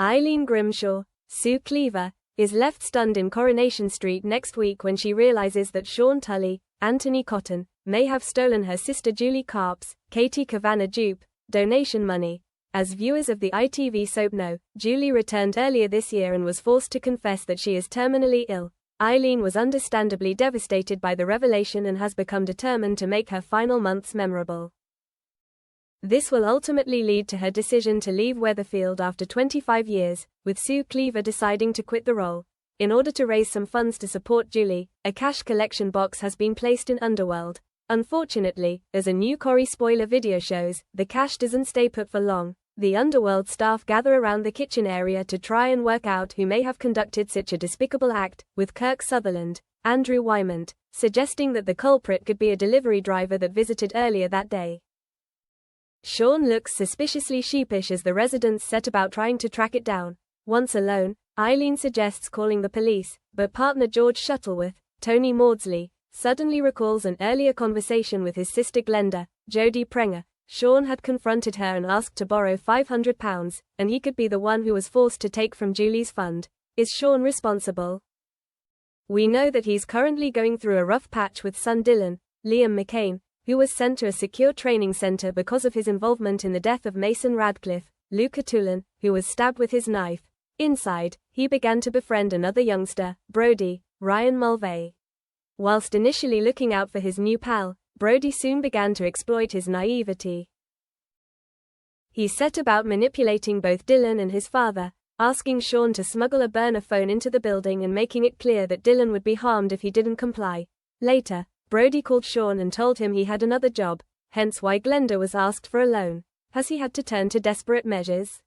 Eileen Grimshaw, Sue Cleaver, is left stunned in Coronation Street next week when she realizes that Sean Tully, Anthony Cotton, may have stolen her sister Julie Carp's, Katie Kavanagh dupe, donation money. As viewers of the ITV soap know, Julie returned earlier this year and was forced to confess that she is terminally ill. Eileen was understandably devastated by the revelation and has become determined to make her final months memorable. This will ultimately lead to her decision to leave Weatherfield after 25 years, with Sue Cleaver deciding to quit the role. In order to raise some funds to support Julie, a cash collection box has been placed in Underworld. Unfortunately, as a new Corrie spoiler video shows, the cash doesn't stay put for long. The Underworld staff gather around the kitchen area to try and work out who may have conducted such a despicable act, with Kirk Sutherland, Andrew Wymont, suggesting that the culprit could be a delivery driver that visited earlier that day. Sean looks suspiciously sheepish as the residents set about trying to track it down. Once alone, Eileen suggests calling the police, but partner George Shuttleworth, Tony Maudsley, suddenly recalls an earlier conversation with his sister Glenda, Jodie Prenger. Sean had confronted her and asked to borrow £500, and he could be the one who was forced to take from Julie's fund. Is Sean responsible? We know that he's currently going through a rough patch with son Dylan, Liam McCain, who was sent to a secure training center because of his involvement in the death of Mason Radcliffe, Luca Tulin, who was stabbed with his knife. Inside, he began to befriend another youngster, Brody, Ryan Mulvey. Whilst initially looking out for his new pal, Brody soon began to exploit his naivety. He set about manipulating both Dylan and his father, asking Sean to smuggle a burner phone into the building and making it clear that Dylan would be harmed if he didn't comply. Later, Brody called Sean and told him he had another job, hence why Glenda was asked for a loan. Has he had to turn to desperate measures?